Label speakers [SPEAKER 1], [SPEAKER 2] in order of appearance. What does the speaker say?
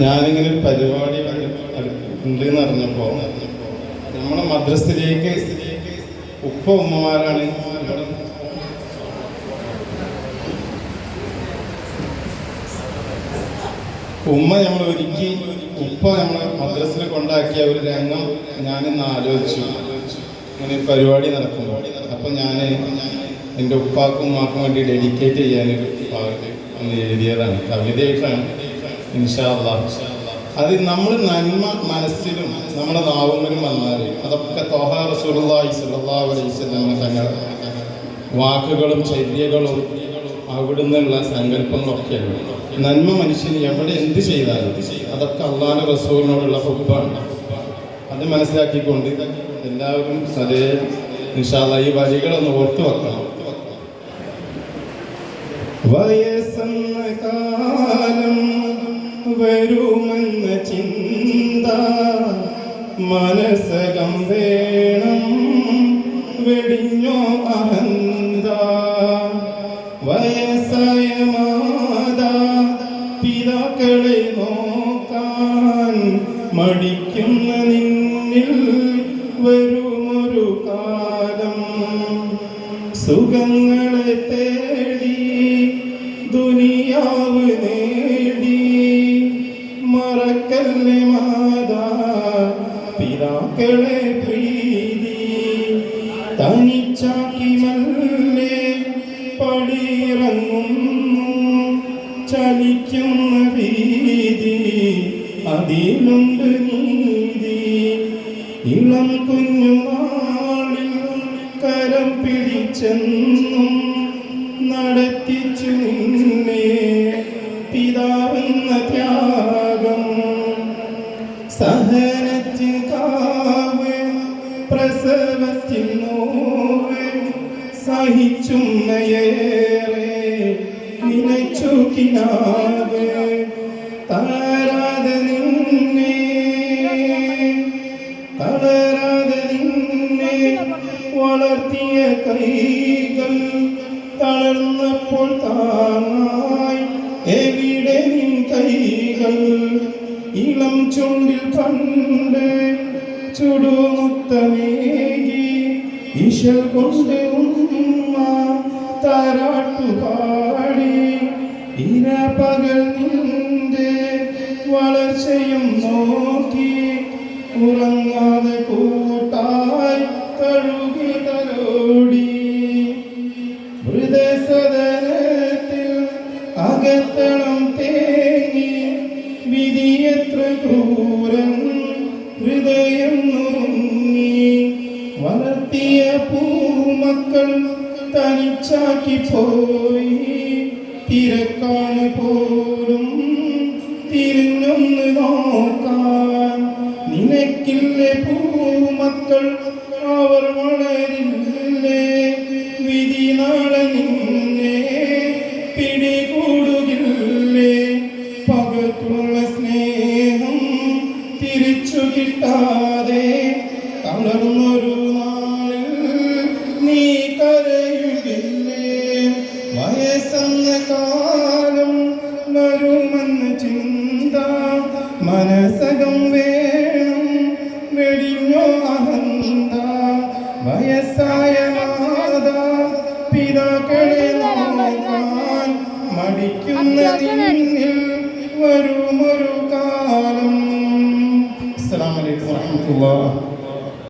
[SPEAKER 1] ഞാനിങ്ങനെ ഒരു പരിപാടി ഉണ്ടെന്ന് അറിഞ്ഞപ്പോൾ നമ്മുടെ മദ്രസയിലേക്ക് ഉപ്പ ഉമ്മമാരാണ് ഉമ്മ നമ്മൾ ഒരുക്കി ഉപ്പ നമ്മളെ മദ്രസയിൽ കൊണ്ടാക്കിയ ഒരു രംഗം ഞാനിന്ന് ആലോചിച്ചു. ഇങ്ങനെ ഒരു പരിപാടി നടക്കുമ്പോൾ അപ്പോൾ ഞാൻ എൻ്റെ ഉപ്പാക്കും ഉമ്മാക്കും വേണ്ടി ഡെഡിക്കേറ്റ് ചെയ്യാനൊരു ഒന്ന് എഴുതിയതാണ്, കവിതയായിട്ടാണ്. ഇൻഷാ അല്ലാഹ് അത് നമ്മൾ നന്മ മനസ്സിലും നമ്മുടെ നാവുകളിലും വന്നാൽ അതൊക്കെ ത്വാഹ റസൂലുള്ളാഹി സ്വല്ലല്ലാഹു അലൈഹി വസല്ലം തങ്ങളുടെ വാക്കുകളും ചര്യകളും അവിടുന്നുള്ള സങ്കല്പങ്ങളൊക്കെയാണ്. നന്മ മനുഷ്യന് എവിടെ എന്ത് ചെയ്താലും അതൊക്കെ അള്ളാഹുവിന്റെ റസൂലിനോടുള്ള ഹുബ്ബാണ്. അത് മനസ്സിലാക്കിക്കൊണ്ട് എല്ലാവരും സദേ ഇൻഷാ അല്ലാഹ് ഈ വരികളൊന്ന് ഓർത്തു വെക്കണം. വയസ്സെന്ന കാലം വരുമെന്ന ചിന്ത മനസ്സകം വേണം വെടിഞ്ഞോ അഹന്ത. വയസ്സായ മാതാ പിതാക്കളെ നോക്കാൻ മടിക്കുന്ന നിന്നിൽ വരുമൊരു കാലം. സുഖങ്ങളെ തേടി ദുനിയാവ് നേടി മറക്കല്ലേ മാതാ പിതാക്കളെ പ്രീതി. തനിച്ചാക്കി മല്ലേ പടിയിറങ്ങുന്നു ചലിക്കുന്ന ഭീതി, അതിലുണ്ട് നീതി. ഇളം കുഞ്ഞുനാളിൽ കരം പിടിച്ചെന്നും നടത്തിച്ചു നിന്നെ പിതാവെന്ന ത്യാഗം. സഹനത്തിൽ കാവ് പ്രസവത്തിൽ നോവ് സഹിച്ചുമ്മയേറെ നിലച്ചു കിനാവ്. തളരാതെ നിന്നെ വളർത്തിയ കൈകൾ തളർന്നപ്പോൾ താങ്ങായി എവിടെ നിൻ കൈകൾ. ഇളം ചുണ്ടിൽ പണ്ട് ചുടുമുത്തമേകി ഇശൽ കൊണ്ട് ഉമ്മ താരാട്ടുപാടി. ഇരപകൽ നിന്റെ വളർച്ചയും നോക്കി ഉറങ്ങാതെ കൂട്ടായി തഴുകി തലോടി. ഹൃദയസദനത്തിൽ അകത്തണം തേങ്ങി വിധിയത്ര ക്രൂരൻ ഹൃദയം നുറുങ്ങി. വളർത്തിയ പൂമക്കൾ തനിച്ചാക്കി പോയി തിരക്കാണ് പോലും തിരിഞ്ഞൊന്ന് നോക്കാൻ. നിനക്കില്ലേ പൂമക്കൾ അവർ വളരില്ലേ വിധി നാളെ നിന്നെ പിടികൂടുകില്ലേ. പകർത്തുള്ള സ്നേഹം തിരിച്ചു കിട്ടാതെ തളർന്നൊരു നാളിൽ നീ കരയുകില്ലേ. വയസ്സെന്ന കാലം വരുമെന്ന ചിന്ത മനസ്സകം വേണം വെടിഞ്ഞോ അഹന്ത. വയസ്സായ മാതാ പിതാക്കളെ നോക്കാൻ മടിക്കുന്ന നിന്നിൽ വരുമൊരു